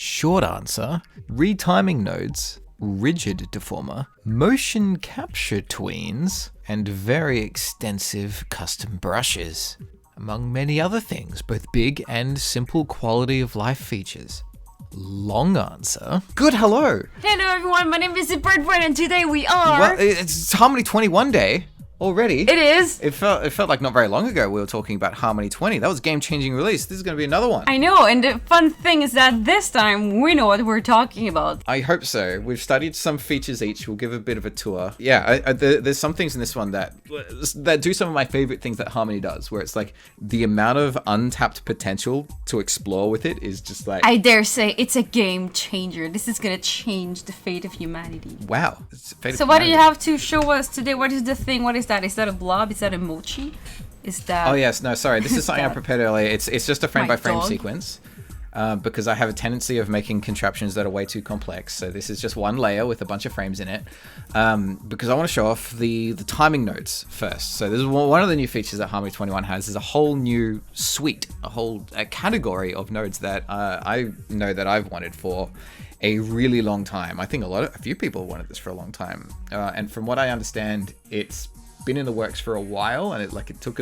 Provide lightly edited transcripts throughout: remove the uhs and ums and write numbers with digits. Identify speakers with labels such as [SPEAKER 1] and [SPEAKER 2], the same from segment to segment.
[SPEAKER 1] Short answer, retiming nodes, rigid deformer, motion capture tweens, and very extensive custom brushes, among many other things, both big and simple quality of life features. Long answer, good hello.
[SPEAKER 2] Hello everyone, my name is Zebirdbrains and today we are...
[SPEAKER 1] Well, it's Harmony 21 day already.
[SPEAKER 2] It is.
[SPEAKER 1] It felt like not very long ago we were talking about Harmony 20. That was a game-changing release. This is going to be another one.
[SPEAKER 2] I know, and the fun thing is that this time we know what we're talking about.
[SPEAKER 1] I hope so. We've studied some features each. We'll give a bit of a tour. Yeah, there's some things in this one that do some of my favorite things that Harmony does, where it's like the amount of untapped potential to explore with it is just like...
[SPEAKER 2] I dare say it's a game changer. This is going to change the fate of humanity.
[SPEAKER 1] Wow.
[SPEAKER 2] So what do you have to show us today? What is the thing? What is that? Is that a blob? Is that a mochi? Is that...
[SPEAKER 1] Oh yes, no, sorry. This is something I prepared earlier. It's just a frame-by-frame
[SPEAKER 2] dog.
[SPEAKER 1] sequence. Because I have a tendency of making contraptions that are way too complex. So this is just one layer with a bunch of frames in it. Because I want to show off the timing nodes first. So this is one of the new features that Harmony 21 has, is a whole new suite, a category of nodes that I know that I've wanted for a really long time. I think a few people wanted this for a long time. And from what I understand, it's been in the works for a while, and it took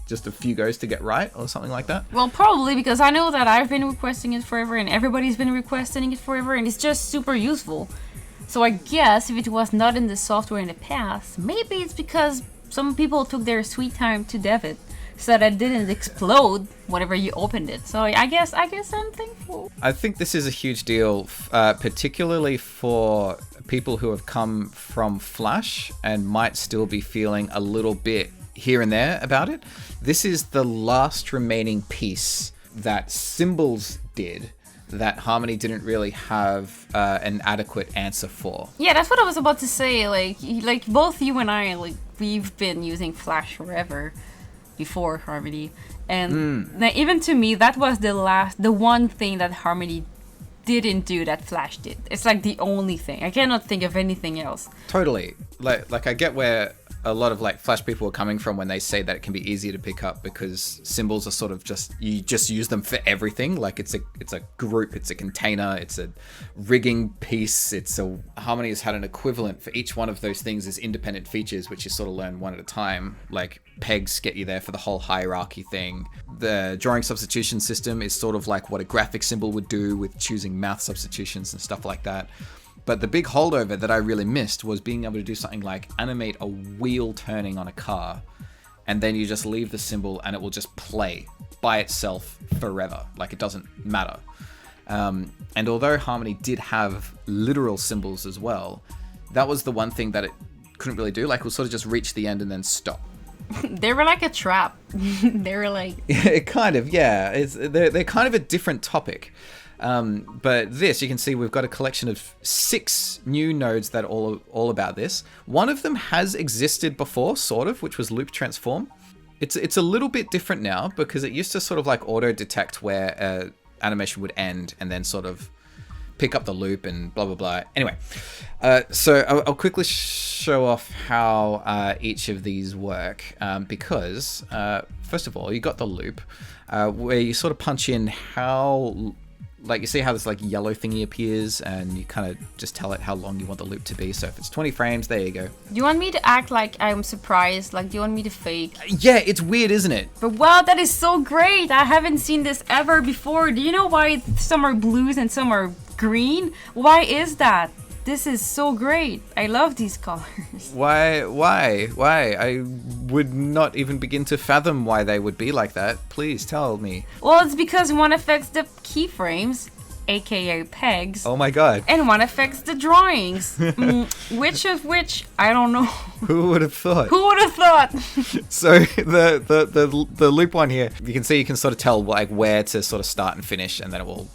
[SPEAKER 1] just a few goes to get right or something like that.
[SPEAKER 2] Well, probably because I know that I've been requesting it forever and everybody's been requesting it forever and it's just super useful. So I guess if it was not in the software in the past, maybe it's because some people took their sweet time to dev it so that it didn't explode whenever you opened it. So I guess I'm thankful.
[SPEAKER 1] I think this is a huge deal, particularly for people who have come from Flash and might still be feeling a little bit here and there about it. This is the last remaining piece that Symbols did that Harmony didn't really have an adequate answer for.
[SPEAKER 2] Yeah, that's what I was about to say. Like both you and I, we've been using Flash forever before Harmony, and even to me, that was the one thing that Harmony didn't do that Flash did. It's like the only thing. I cannot think of anything else.
[SPEAKER 1] Totally. Like I get where a lot of Flash people are coming from when they say that it can be easier to pick up because symbols are sort of you just use them for everything. Like it's a group, it's a container, it's a rigging piece. Harmony has had an equivalent for each one of those things as independent features, which you sort of learn one at a time. Like pegs get you there for the whole hierarchy thing. The drawing substitution system is sort of like what a graphic symbol would do with choosing math substitutions and stuff like that. But the big holdover that I really missed was being able to do something like animate a wheel turning on a car, and then you just leave the symbol and it will just play by itself forever. Like it doesn't matter. And although Harmony did have literal symbols as well, that was the one thing that it couldn't really do. Like it would sort of just reach the end and then stop.
[SPEAKER 2] They were like a trap. They were like...
[SPEAKER 1] kind of, yeah. They're kind of a different topic. But this, you can see we've got a collection of 6 new nodes that are all about this. One of them has existed before, sort of, which was Loop Transform. It's a little bit different now because it used to sort of like auto detect where animation would end and then sort of pick up the loop and blah blah blah. Anyway, so I'll quickly show off how each of these work because first of all, you got the loop where you sort of punch in how. Like you see how this like yellow thingy appears and you kind of just tell it how long you want the loop to be. So if it's 20 frames, there you go.
[SPEAKER 2] Do you want me to act like I'm surprised? Like, do you want me to fake?
[SPEAKER 1] Yeah, it's weird, isn't it?
[SPEAKER 2] But wow, that is so great. I haven't seen this ever before. Do you know why some are blues and some are green? Why is that? This is so great. I love these colors.
[SPEAKER 1] Why? I would not even begin to fathom why they would be like that. Please tell me.
[SPEAKER 2] Well, it's because one affects the keyframes, aka pegs.
[SPEAKER 1] Oh my god.
[SPEAKER 2] And one affects the drawings. Which of which? I don't know.
[SPEAKER 1] Who would have thought?
[SPEAKER 2] Who would have thought?
[SPEAKER 1] So the loop one here, you can see you can sort of tell like where to sort of start and finish, and then it will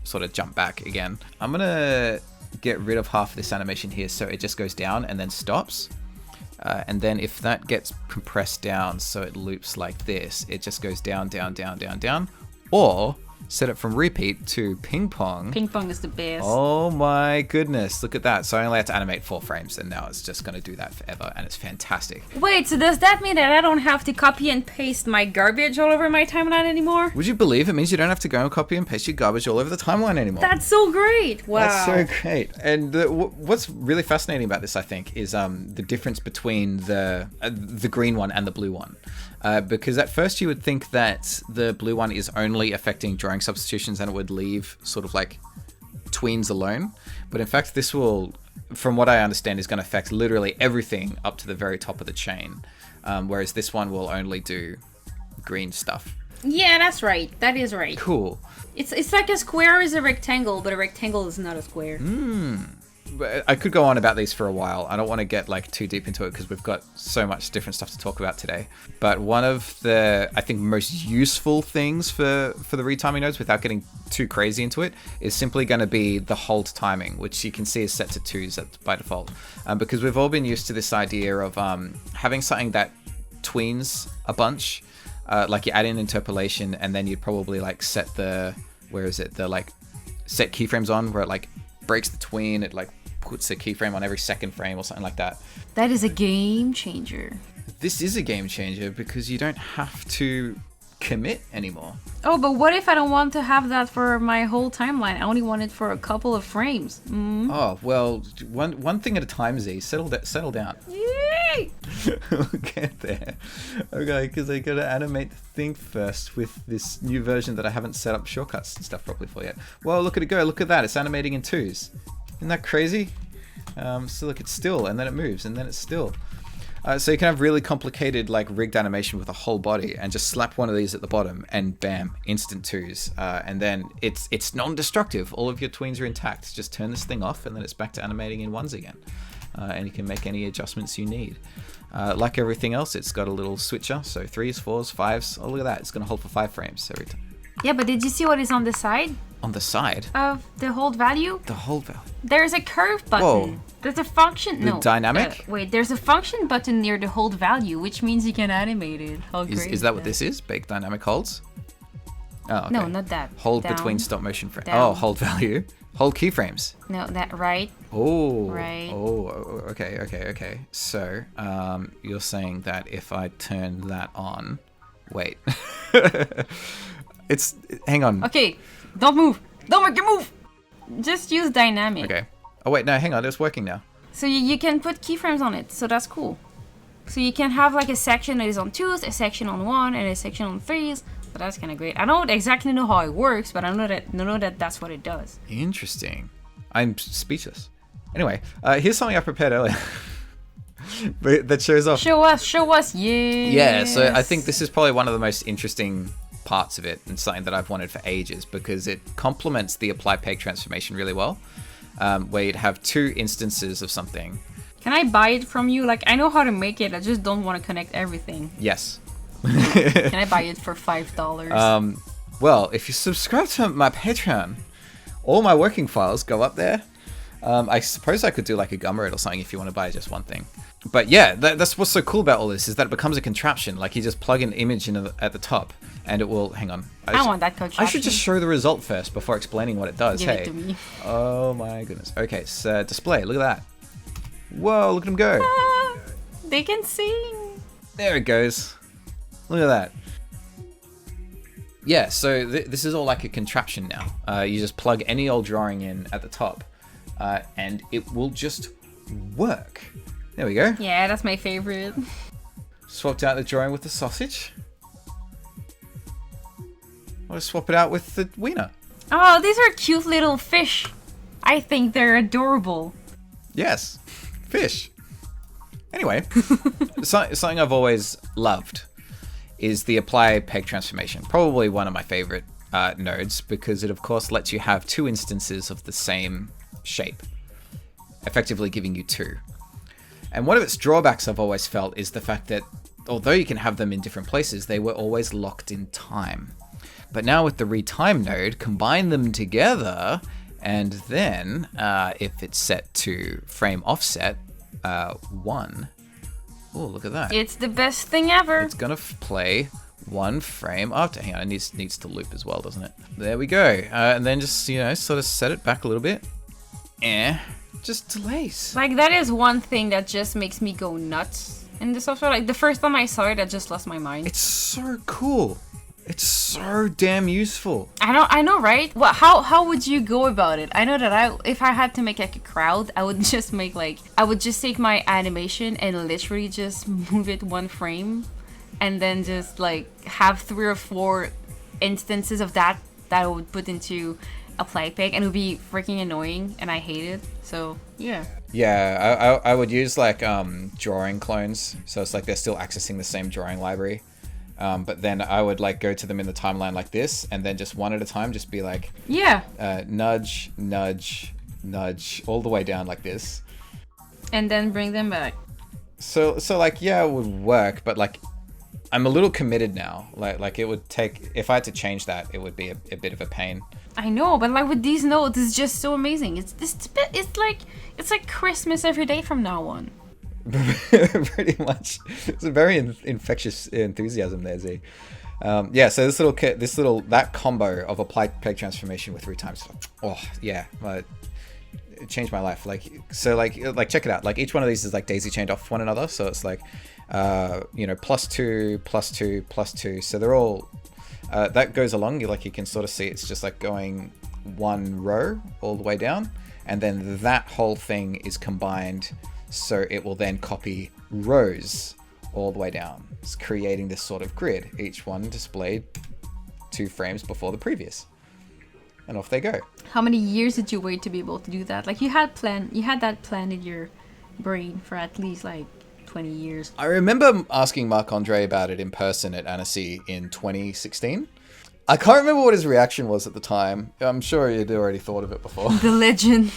[SPEAKER 1] sort of jump back again. I'm gonna get rid of half of this animation here so it just goes down and then stops. And then if that gets compressed down so it loops like this, it just goes down, down, down, down, down. Or set it from repeat to ping pong.
[SPEAKER 2] Ping pong is the best.
[SPEAKER 1] Oh my goodness, look at that. So I only had to animate 4 frames, and now it's just going to do that forever, and it's fantastic.
[SPEAKER 2] Wait, so does that mean that I don't have to copy and paste my garbage all over my timeline anymore?
[SPEAKER 1] Would you believe it means you don't have to go and copy and paste your garbage all over the timeline anymore?
[SPEAKER 2] That's so great. Wow.
[SPEAKER 1] That's so great. And what's really fascinating about this, I think, is the difference between the green one and the blue one. Because at first you would think that the blue one is only affecting drawing substitutions and it would leave sort of like tweens alone. But in fact, this will, from what I understand, is going to affect literally everything up to the very top of the chain. Whereas this one will only do green stuff.
[SPEAKER 2] Yeah, that's right. That is right.
[SPEAKER 1] Cool.
[SPEAKER 2] It's like a square is a rectangle, but a rectangle is not a square.
[SPEAKER 1] I could go on about these for a while. I don't want to get like too deep into it because we've got so much different stuff to talk about today. But one of the, I think, most useful things for the retiming nodes, without getting too crazy into it, is simply going to be the hold timing, which you can see is set to 2s by default. Because we've all been used to this idea of having something that tweens a bunch. Like you add in interpolation, and then you'd probably like set the, set keyframes on where it like breaks the tween, it like puts a keyframe on every second frame or something like that.
[SPEAKER 2] That is a game changer.
[SPEAKER 1] This is a game changer because you don't have to commit anymore.
[SPEAKER 2] Oh, but what if I don't want to have that for my whole timeline? I only want it for a couple of frames.
[SPEAKER 1] Oh, well, one thing at a time, Z. Settle down.
[SPEAKER 2] Yay!
[SPEAKER 1] We'll get there. Okay, because I gotta animate the thing first with this new version that I haven't set up shortcuts and stuff properly for yet. Well, look at it go. Look at that. It's animating in 2s. Isn't that crazy? So look, it's still, and then it moves, and then it's still. So you can have really complicated, like, rigged animation with a whole body, and just slap one of these at the bottom, and bam, instant 2s. And then it's non-destructive. All of your tweens are intact. Just turn this thing off, and then it's back to animating in 1s again. And you can make any adjustments you need. Like everything else, it's got a little switcher, so 3s, 4s, 5s. Oh, look at that. It's going to hold for 5 frames every time.
[SPEAKER 2] Yeah, but did you see what is on the side?
[SPEAKER 1] On the side?
[SPEAKER 2] Of the hold value?
[SPEAKER 1] The hold value.
[SPEAKER 2] There's a curve button.
[SPEAKER 1] Whoa.
[SPEAKER 2] There's a function.
[SPEAKER 1] The dynamic?
[SPEAKER 2] Wait, there's a function button near the hold value, which means you can animate it. How great
[SPEAKER 1] is that what this is? Bake dynamic holds? Oh, okay.
[SPEAKER 2] No, not that.
[SPEAKER 1] Hold
[SPEAKER 2] down,
[SPEAKER 1] between stop motion frames.
[SPEAKER 2] down.
[SPEAKER 1] Oh, hold value. Hold keyframes.
[SPEAKER 2] No, that right.
[SPEAKER 1] Oh.
[SPEAKER 2] Right.
[SPEAKER 1] Oh, okay. So, you're saying that if I turn that on... Wait. Hang on.
[SPEAKER 2] Okay, don't move. Don't make it move. Just use dynamic.
[SPEAKER 1] Okay. Oh, wait, no, hang on. It's working now.
[SPEAKER 2] So you can put keyframes on it, so that's cool. So you can have like a section that is on 2s, a section on 1, and a section on 3s. So that's kind of great. I don't exactly know how it works, but I know that that's what it does.
[SPEAKER 1] Interesting. I'm speechless. Anyway, here's something I prepared earlier. that shows off.
[SPEAKER 2] Show us, yes.
[SPEAKER 1] Yeah, so I think this is probably one of the most interesting parts of it, and something that I've wanted for ages, because it complements the apply peg transformation really well, where you'd have 2 instances of something.
[SPEAKER 2] Can I buy it from you? Like, I know how to make it, I just don't want to connect everything.
[SPEAKER 1] Yes.
[SPEAKER 2] Can I buy it for $5?
[SPEAKER 1] Well, if you subscribe to my Patreon, all my working files go up there. I suppose I could do like a Gumroad or something if you want to buy just one thing. But yeah, that's what's so cool about all this, is that it becomes a contraption. Like, you just plug an image in at the top, and it will... Hang on.
[SPEAKER 2] I want that contraption.
[SPEAKER 1] I should just show the result first before explaining what it does.
[SPEAKER 2] Give it to me.
[SPEAKER 1] Oh my goodness. Okay, so display. Look at that. Whoa, look at him go.
[SPEAKER 2] They can sing.
[SPEAKER 1] There it goes. Look at that. Yeah, so this is all like a contraption now. You just plug any old drawing in at the top, and it will just work. There we go.
[SPEAKER 2] Yeah, that's my favorite.
[SPEAKER 1] Swapped out the drawing with the sausage. I'll just swap it out with the wiener.
[SPEAKER 2] Oh, these are cute little fish. I think they're adorable.
[SPEAKER 1] Yes, fish. Anyway, something I've always loved is the apply peg transformation. Probably one of my favorite nodes, because it of course lets you have 2 instances of the same shape, effectively giving you 2. And one of its drawbacks I've always felt is the fact that although you can have them in different places, they were always locked in time. But now with the retime node, combine them together, and then if it's set to frame offset 1, oh, look at that.
[SPEAKER 2] It's the best thing ever.
[SPEAKER 1] It's gonna play one frame after. Hang on, it needs to loop as well, doesn't it? There we go. And then just, sort of set it back a little bit. Just delays.
[SPEAKER 2] Like, that is one thing that just makes me go nuts in the software. Like, the first time I saw it, I just lost my mind.
[SPEAKER 1] It's so cool. It's so damn useful.
[SPEAKER 2] I know, right? Well, how would you go about it? I know that if I had to make like a crowd, I would just take my animation and literally just move it one frame, and then just like have 3 or 4 instances of that I would put into a play peg, and it would be freaking annoying, and I hate it. So yeah.
[SPEAKER 1] Yeah, I would use like drawing clones, so it's like they're still accessing the same drawing library. But then I would like go to them in the timeline like this, and then just one at a time, just be like, nudge, nudge, nudge, all the way down like this,
[SPEAKER 2] and then bring them back.
[SPEAKER 1] So like, yeah, it would work, but like, I'm a little committed now. Like it would take, if I had to change that, it would be a bit of a pain.
[SPEAKER 2] I know, but like with these notes, it's just so amazing. It's like Christmas every day from now on.
[SPEAKER 1] Pretty much. It's a very infectious enthusiasm there, Z. Yeah, so that combo of applied peg transformation with 3 times. Oh yeah, it changed my life. Like check it out. Like each one of these is like daisy chained off one another. So it's like, +2, +2, +2. So they're all, that goes along. You can sort of see it's just like going one row all the way down. And then that whole thing is combined. So it will then copy rows all the way down. It's creating this sort of grid, each one displayed 2 frames before the previous. And off they go.
[SPEAKER 2] How many years did you wait to be able to do that? Like you had that plan in your brain for at least like 20 years.
[SPEAKER 1] I remember asking Marc-Andre about it in person at Annecy in 2016. I can't remember what his reaction was at the time. I'm sure he'd already thought of it before.
[SPEAKER 2] The legend.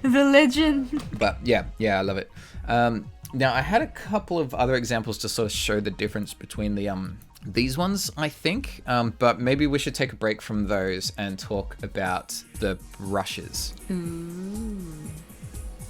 [SPEAKER 2] The legend.
[SPEAKER 1] But yeah, I love it. Now I had a couple of other examples to sort of show the difference between these ones, I think. But maybe we should take a break from those and talk about the brushes.
[SPEAKER 2] Ooh.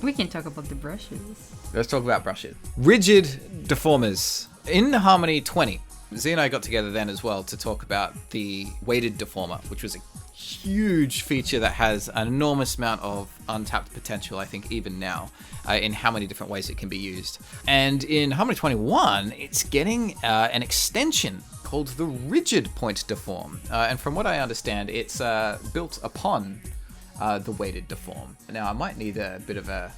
[SPEAKER 2] We can talk about the brushes.
[SPEAKER 1] Let's talk about brushes. Rigid deformers in Harmony 20. Z and I got together then as well to talk about the weighted deformer, which was a huge feature that has an enormous amount of untapped potential, I think, even now, in how many different ways it can be used. And in Harmony 21, it's getting an extension called the Rigid Point Deform. And from what I understand, it's built upon the weighted deform. Now, I might need a bit of a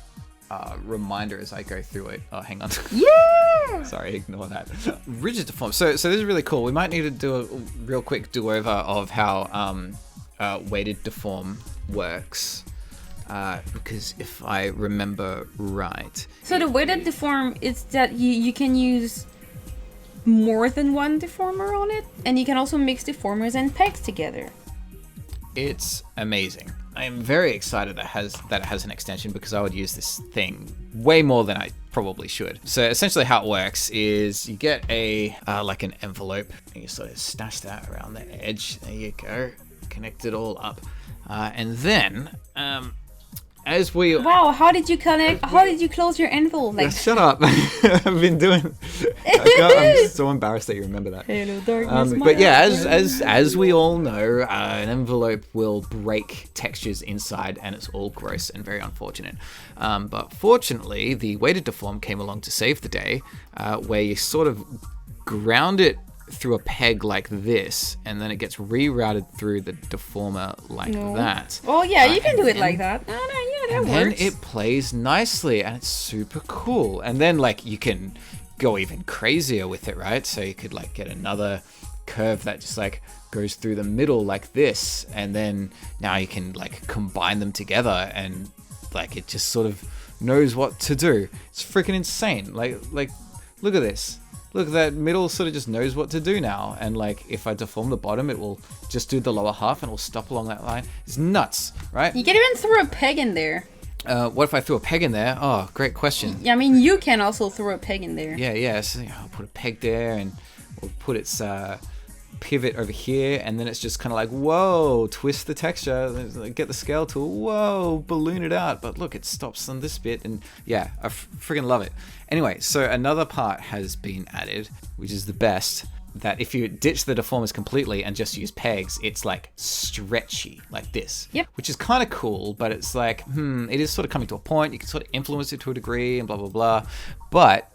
[SPEAKER 1] reminder as I go through it. Oh, hang on.
[SPEAKER 2] Yeah!
[SPEAKER 1] Sorry, ignore that. Rigid deform. So this is really cool. We might need to do a real quick do-over of how weighted deform works, because if I remember right.
[SPEAKER 2] So the weighted deform is that you can use more than one deformer on it, and you can also mix deformers and pegs together.
[SPEAKER 1] It's amazing. I am very excited that it has an extension, because I would use this thing way more than I probably should. So essentially how it works is you get like an envelope, and you sort of stash that around the edge. There you go. Connect it all up. And then, as we...
[SPEAKER 2] Wow, how did you connect? How did you close your envelope? Like...
[SPEAKER 1] Shut up. I've been doing... I'm so embarrassed that you remember that.
[SPEAKER 2] Hello, darkness,
[SPEAKER 1] but yeah, as we all know, an envelope will break textures inside, and it's all gross and very unfortunate. But fortunately, the weighted deform came along to save the day, where you sort of ground it through a peg like this, and then it gets rerouted through the deformer like that.
[SPEAKER 2] Oh yeah, you can do it like that. No, yeah, that works.
[SPEAKER 1] And then it plays nicely, and it's super cool. And then like you can go even crazier with it, right? So you could like get another curve that just like goes through the middle like this, and then now you can like combine them together, and like it just sort of knows what to do. It's freaking insane. Like look at this. Look, that middle sort of just knows what to do now. And like, if I deform the bottom, it will just do the lower half and it will stop along that line. It's nuts, right?
[SPEAKER 2] You can even throw a peg in there.
[SPEAKER 1] What if I threw a peg in there? Oh, great question.
[SPEAKER 2] Yeah, I mean, you can also throw a peg in there.
[SPEAKER 1] Yeah. So I'll put a peg there, and we'll put its pivot over here, and then it's just kind of like, whoa, twist the texture, get the scale tool, whoa, balloon it out. But look, it stops on this bit, and yeah, I freaking love it. Anyway, so another part has been added, which is the best. that if you ditch the deformers completely and just use pegs, it's like stretchy, like this.
[SPEAKER 2] Yep.
[SPEAKER 1] Which is kind of cool, but it's like, it is sort of coming to a point. You can sort of influence it to a degree and blah, blah, blah. But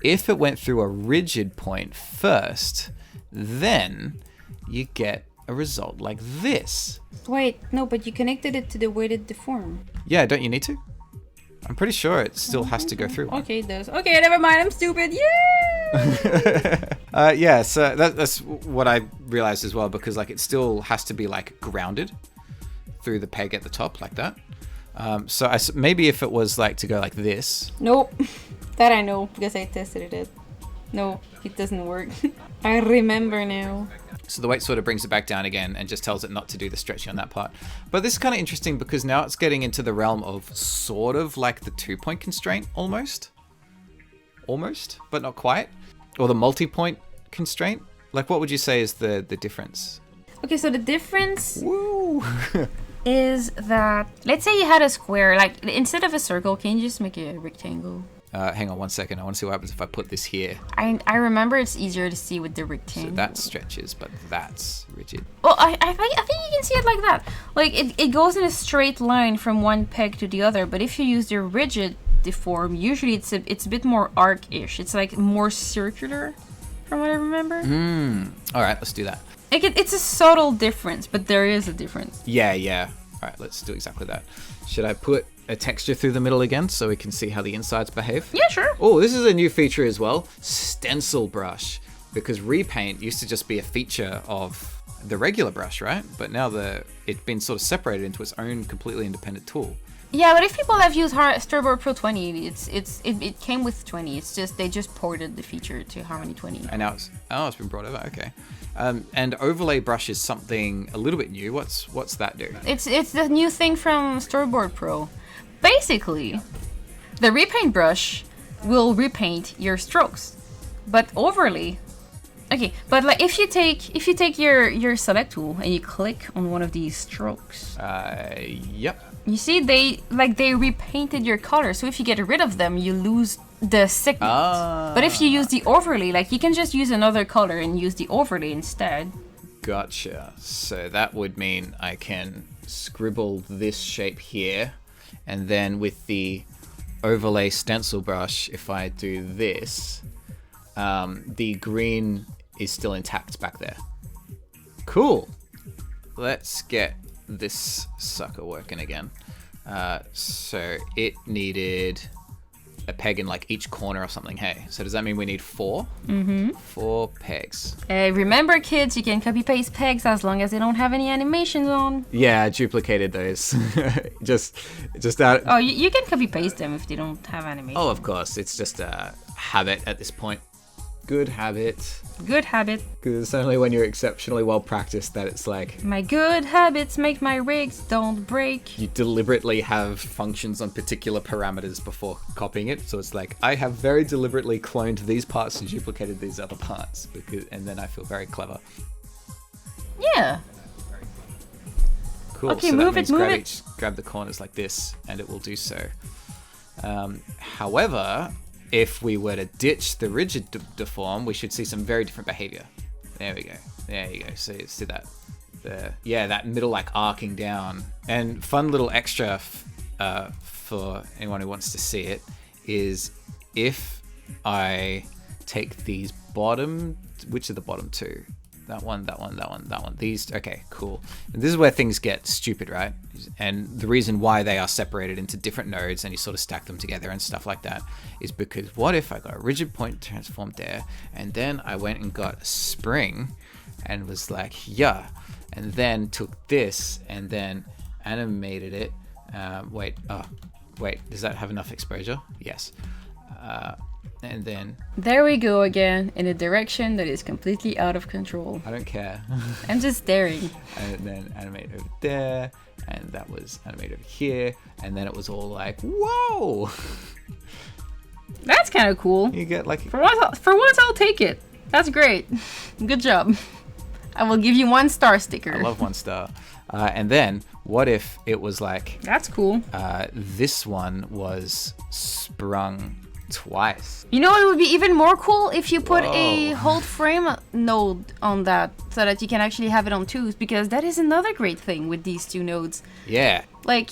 [SPEAKER 1] if it went through a rigid point first, then you get a result like this.
[SPEAKER 2] Wait, no, but you connected it to the weighted deform.
[SPEAKER 1] Yeah, don't you need to? I'm pretty sure it still has to go through one.
[SPEAKER 2] Okay, it does. Okay, never mind. I'm stupid. Yeah.
[SPEAKER 1] Yeah, so that's what I realized as well, because like it still has to be like grounded through the peg at the top like that. So maybe if it was like to go like this.
[SPEAKER 2] Nope. That I know because I tested it. No, it doesn't work. I remember now.
[SPEAKER 1] So the weight sort of brings it back down again and just tells it not to do the stretchy on that part. But this is kind of interesting because now it's getting into the realm of sort of like the 2-point constraint almost, but not quite. Or the multi-point constraint. Like what would you say is the difference?
[SPEAKER 2] Okay, so the difference
[SPEAKER 1] Woo!
[SPEAKER 2] is that, let's say you had a square, like instead of a circle, can you just make a rectangle?
[SPEAKER 1] Hang on 1 second. I want to see what happens if I put this here.
[SPEAKER 2] I remember it's easier to see with the rectangle.
[SPEAKER 1] So that stretches, but that's rigid.
[SPEAKER 2] Well, I think you can see it like that. Like it goes in a straight line from one peg to the other. But if you use the rigid deform, usually it's a bit more arc-ish. It's like more circular, from what I remember.
[SPEAKER 1] All right, let's do that.
[SPEAKER 2] Like it's a subtle difference, but there is a difference.
[SPEAKER 1] Yeah. All right, let's do exactly that. Should I put a texture through the middle again so we can see how the insides behave?
[SPEAKER 2] Yeah, sure.
[SPEAKER 1] Oh, this is a new feature as well. Stencil Brush. Because Repaint used to just be a feature of the regular brush, right? But now it's been sort of separated into its own completely independent tool.
[SPEAKER 2] Yeah, but if people have used Storyboard Pro 20, it came with 20. It's just they just ported the feature to Harmony 20.
[SPEAKER 1] And now it's been brought over. Okay. And Overlay Brush is something a little bit new. What's that do?
[SPEAKER 2] It's the new thing from Storyboard Pro. Basically, the Repaint brush will repaint your strokes, but overlay. Okay, but like if you take your select tool and you click on one of these strokes.
[SPEAKER 1] Yep.
[SPEAKER 2] You see, they repainted your color. So if you get rid of them, you lose the segment. But if you use the overlay, like you can just use another color and use the overlay instead.
[SPEAKER 1] Gotcha. So that would mean I can scribble this shape here, and then with the overlay stencil brush, if I do this, the green is still intact back there. Cool. Let's get this sucker working again. So it needed a peg in like each corner or something. Hey, so does that mean we need 4? 4 pegs.
[SPEAKER 2] Remember, kids, you can copy paste pegs as long as they don't have any animations on.
[SPEAKER 1] Yeah, I duplicated those. just out.
[SPEAKER 2] Oh, you can copy paste them if they don't have animation.
[SPEAKER 1] Oh, of course. It's just a habit at this point. Good habit.
[SPEAKER 2] Good habit.
[SPEAKER 1] Because it's only when you're exceptionally well practiced that it's like...
[SPEAKER 2] My good habits make my rigs don't break.
[SPEAKER 1] You deliberately have functions on particular parameters before copying it. So it's like, I have very deliberately cloned these parts and duplicated these other parts. And then I feel very clever.
[SPEAKER 2] Yeah.
[SPEAKER 1] Cool.
[SPEAKER 2] Okay,
[SPEAKER 1] so
[SPEAKER 2] move
[SPEAKER 1] that means
[SPEAKER 2] it.
[SPEAKER 1] grab the corners like this and it will do so. However... if we were to ditch the rigid deform, we should see some very different behavior. There we go. There you go. So see that? That middle like arcing down. And fun little extra for anyone who wants to see it is if I take these bottom, which are the bottom two? That one. These, okay, cool. And this is where things get stupid, right? And the reason why they are separated into different nodes and you sort of stack them together and stuff like that is because what if I got a rigid point transformed there and then I went and got a spring and was like, yeah, and then took this and then animated it. Wait, does that have enough exposure? Yes. And then...
[SPEAKER 2] there we go again, in a direction that is completely out of control.
[SPEAKER 1] I don't care.
[SPEAKER 2] I'm just staring.
[SPEAKER 1] And then animate over there, and that was animated over here, and then it was all like, whoa!
[SPEAKER 2] That's kind of cool.
[SPEAKER 1] You get like...
[SPEAKER 2] For once, I'll take it. That's great. Good job. I will give you 1 star sticker.
[SPEAKER 1] I love 1 star. And then, what if it was like...
[SPEAKER 2] that's cool.
[SPEAKER 1] This one was sprung twice.
[SPEAKER 2] You know, it would be even more cool if you put a hold frame node on that so that you can actually have it on twos, because that is another great thing with these two nodes.
[SPEAKER 1] Yeah.
[SPEAKER 2] Like,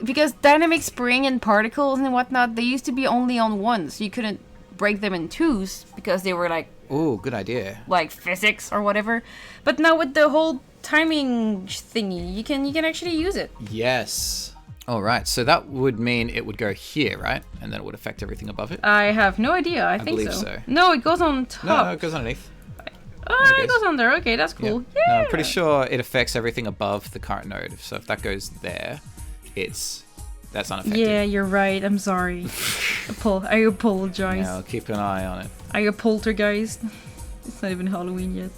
[SPEAKER 2] because dynamic spring and particles and whatnot, they used to be only on ones. So you couldn't break them in twos because they were like...
[SPEAKER 1] Ooh, good idea.
[SPEAKER 2] Like physics or whatever. But now with the whole timing thingy, you can actually use it.
[SPEAKER 1] Yes. All right, so that would mean it would go here, right? And then it would affect everything above it?
[SPEAKER 2] I have no idea. I think
[SPEAKER 1] believe so.
[SPEAKER 2] No, it goes on top.
[SPEAKER 1] No, it goes underneath.
[SPEAKER 2] Oh, it goes under. Okay, that's cool.
[SPEAKER 1] Yeah.
[SPEAKER 2] Yeah.
[SPEAKER 1] No, I'm pretty sure it affects everything above the current node. So if that goes there, that's unaffected.
[SPEAKER 2] Yeah, you're right. I'm sorry. I apologize.
[SPEAKER 1] Yeah, I'll keep an eye on it.
[SPEAKER 2] I a poltergeist. It's not even Halloween yet.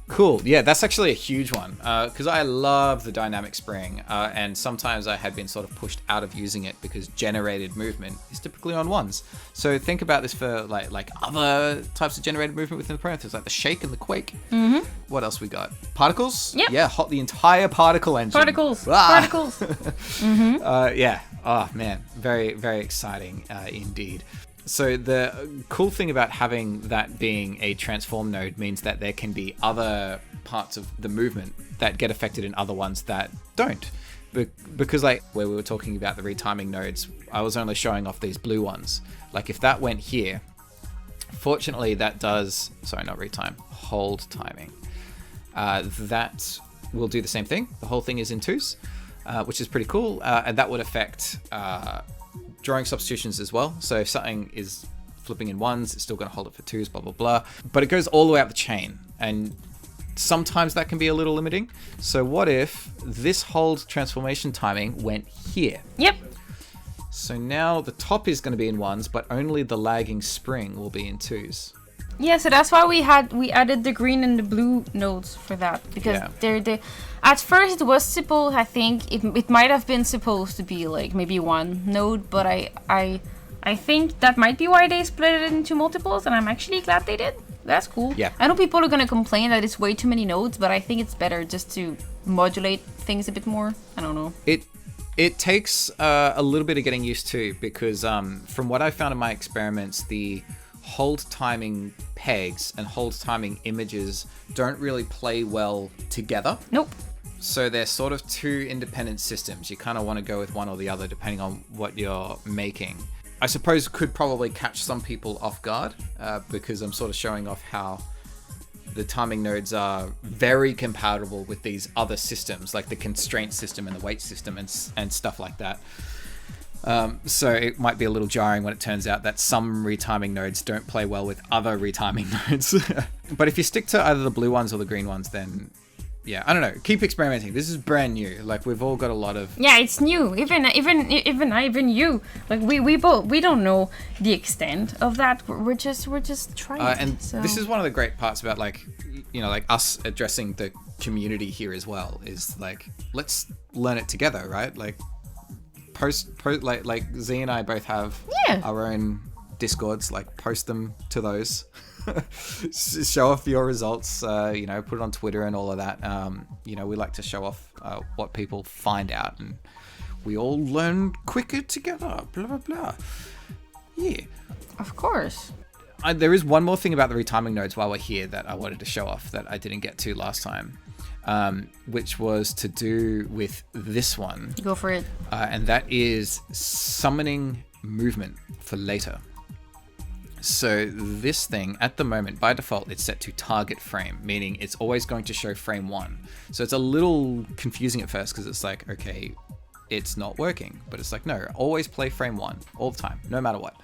[SPEAKER 1] Cool. Yeah, that's actually a huge one because I love the dynamic spring, and sometimes I had been sort of pushed out of using it because generated movement is typically on ones. So think about this for like other types of generated movement within the parameters, like the shake and the quake. Mm-hmm. What else we got? Particles.
[SPEAKER 2] Yep.
[SPEAKER 1] Yeah, the entire particle engine.
[SPEAKER 2] Particles.
[SPEAKER 1] Ah!
[SPEAKER 2] Particles. Mm-hmm.
[SPEAKER 1] Yeah. Oh man, very very exciting indeed. So the cool thing about having that being a transform node means that there can be other parts of the movement that get affected in other ones that don't. Because like where we were talking about the retiming nodes, I was only showing off these blue ones. Like if that went here, fortunately that does, sorry, not retime, hold timing. That will do the same thing. The whole thing is in twos, which is pretty cool. And that would affect drawing substitutions as well. So if something is flipping in ones, it's still going to hold it for twos, blah, blah, blah. But it goes all the way up the chain. And sometimes that can be a little limiting. So what if this hold transformation timing went here?
[SPEAKER 2] Yep.
[SPEAKER 1] So now the top is going to be in ones, but only the lagging spring will be in twos.
[SPEAKER 2] Yeah, so that's why we added the green and the blue nodes for that, because they're at first it was supposed, I think it might have been supposed to be like maybe one node, but I think that might be why they split it into multiples, and I'm actually glad they did. That's cool.
[SPEAKER 1] Yeah.
[SPEAKER 2] I know people are gonna complain that it's way too many nodes, but I think it's better just to modulate things a bit more. I don't know.
[SPEAKER 1] It takes a little bit of getting used to, because from what I found in my experiments, the hold timing pegs and hold timing images don't really play well together.
[SPEAKER 2] Nope.
[SPEAKER 1] So they're sort of two independent systems. You kind of want to go with one or the other depending on what you're making. I suppose could probably catch some people off guard because I'm sort of showing off how the timing nodes are very compatible with these other systems, like the constraint system and the weight system and stuff like that. So it might be a little jarring when it turns out that some retiming nodes don't play well with other retiming nodes. But if you stick to either the blue ones or the green ones, then yeah, I don't know. Keep experimenting. This is brand new. Like we've all got a lot of...
[SPEAKER 2] Yeah, it's new. Even you. Like we don't know the extent of that. We're just trying.
[SPEAKER 1] And this is one of the great parts about like us addressing the community here as well, is like, let's learn it together, right? Like post like Z and I both have our own Discords, like post them to those. Show off your results, put it on Twitter and all of that. We like to show off what people find out, and we all learn quicker together, blah blah blah. Yeah,
[SPEAKER 2] of course.
[SPEAKER 1] There is one more thing about the retiming nodes while we're here that I wanted to show off that I didn't get to last time, which was to do with this one.
[SPEAKER 2] Go for it.
[SPEAKER 1] And that is summoning movement for later. So this thing, at the moment, by default, it's set to target frame, meaning it's always going to show frame 1. So it's a little confusing at first because it's like, okay, it's not working. But it's like, no, always play frame 1 all the time, no matter what.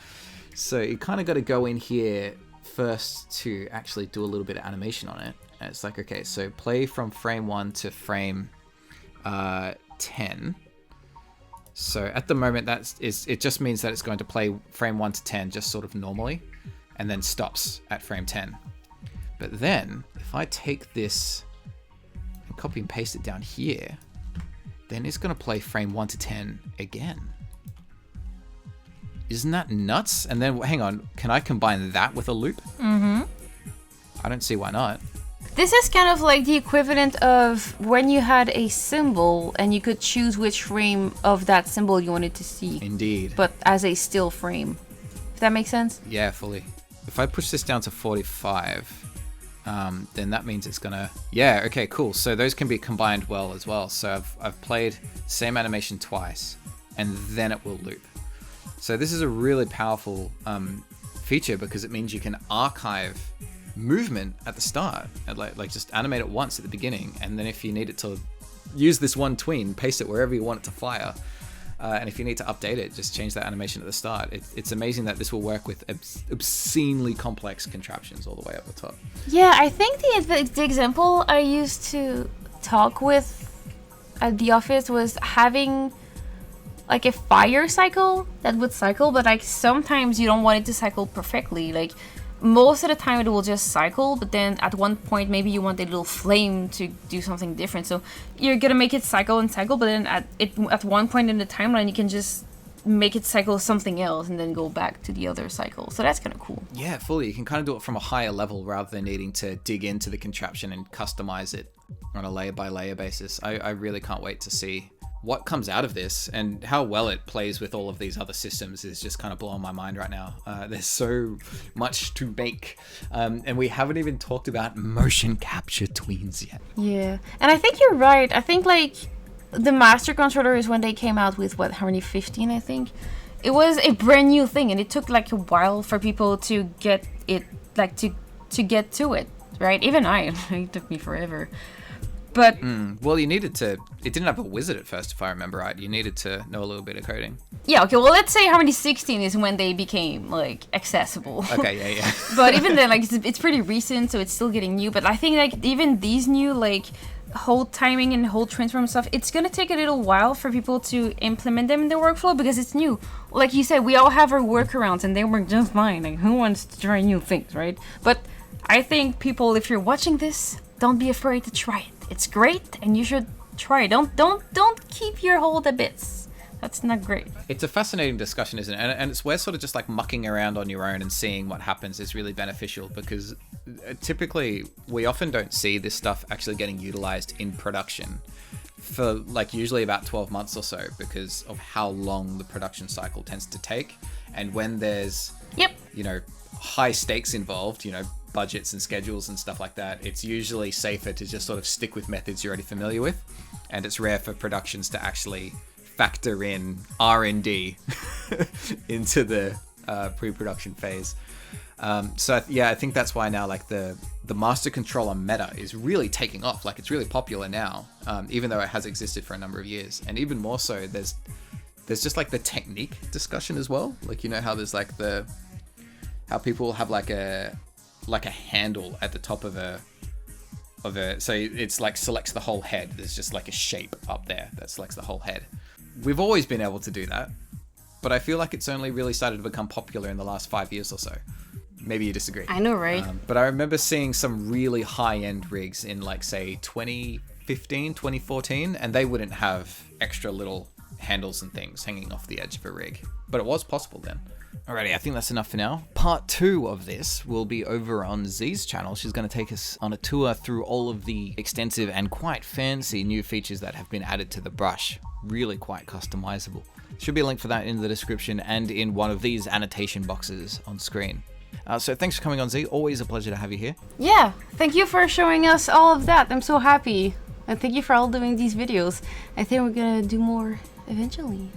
[SPEAKER 1] So you kind of got to go in here first to actually do a little bit of animation on it. And it's like, okay, so play from frame 1 to frame 10. So at the moment, it just means that it's going to play frame 1 to 10 just sort of normally, and then stops at frame 10. But then, if I take this and copy and paste it down here, then it's going to play frame 1 to 10 again. Isn't that nuts? And then, hang on, can I combine that with a loop?
[SPEAKER 2] Mm-hmm.
[SPEAKER 1] I don't see why not.
[SPEAKER 2] This is kind of like the equivalent of when you had a symbol and you could choose which frame of that symbol you wanted to see.
[SPEAKER 1] Indeed.
[SPEAKER 2] But as a still frame. that makes sense?
[SPEAKER 1] Yeah, fully. If I push this down to 45, then that means it's gonna... Yeah, okay, cool. So those can be combined well as well. So I've played same animation twice, and then it will loop. So this is a really powerful feature because it means you can archive movement at the start, and like just animate it once at the beginning, and then if you need it to use this one tween, paste it wherever you want it to fire. And if you need to update it, just change that animation at the start. It's amazing that this will work with obscenely complex contraptions all the way up the top.
[SPEAKER 2] Yeah, I think the example I used to talk with at the office was having like a fire cycle that would cycle, but like sometimes you don't want it to cycle perfectly. Like most of the time it will just cycle, but then at one point maybe you want a little flame to do something different. So you're gonna make it cycle and cycle, but then at one point in the timeline you can just make it cycle something else and then go back to the other cycle. So that's kind of cool.
[SPEAKER 1] Yeah, fully. You can kind of do it from a higher level rather than needing to dig into the contraption and customize it on a layer by layer basis. I really can't wait to see what comes out of this, and how well it plays with all of these other systems is just kind of blowing my mind right now. There's so much to make, and we haven't even talked about motion capture tweens yet.
[SPEAKER 2] Yeah, and I think you're right. I think like the Master controllers, when they came out with Harmony 15, I think it was a brand new thing, and it took like a while for people to get it, like to get to it, right? Even it took me forever. But
[SPEAKER 1] well, you needed to. It didn't have a wizard at first, if I remember right. You needed to know a little bit of coding.
[SPEAKER 2] Yeah. Okay. Well, let's say Harmony 16 is when they became like accessible.
[SPEAKER 1] Okay. Yeah.
[SPEAKER 2] But even then, like it's pretty recent, so it's still getting new. But I think like even these new like whole timing and whole transform stuff, it's gonna take a little while for people to implement them in their workflow because it's new. Like you said, we all have our workarounds, and they work just fine. Like who wants to try new things, right? But I think people, if you're watching this, don't be afraid to try it. It's great, and you should try it. Don't keep your hold a bits. That's not great.
[SPEAKER 1] It's a fascinating discussion, isn't it? And it's where sort of just like mucking around on your own and seeing what happens is really beneficial, because typically we often don't see this stuff actually getting utilized in production for like usually about 12 months or so because of how long the production cycle tends to take. And when there's, high stakes involved, budgets and schedules and stuff like that, it's usually safer to just sort of stick with methods you're already familiar with, and it's rare for productions to actually factor in R&D into the pre-production phase. So I think that's why now like the master controller meta is really taking off. Like it's really popular now, even though it has existed for a number of years. And even more so, there's just like the technique discussion as well. Like how there's like how people have like a handle at the top of a so it's like selects the whole head. There's just like a shape up there that selects the whole head. We've always been able to do that, but I feel like it's only really started to become popular in the last 5 years or so. Maybe you disagree.
[SPEAKER 2] I know, right?
[SPEAKER 1] But I remember seeing some really high-end rigs in like say 2015, 2014, and they wouldn't have extra little handles and things hanging off the edge of a rig, but it was possible then. Alrighty, I think that's enough for now. Part 2 of this will be over on Z's channel. She's going to take us on a tour through all of the extensive and quite fancy new features that have been added to the brush. Really quite customizable. Should be a link for that in the description and in one of these annotation boxes on screen. So thanks for coming on, Z. Always a pleasure to have you here.
[SPEAKER 2] Yeah, thank you for showing us all of that. I'm so happy. And thank you for all doing these videos. I think we're going to do more eventually.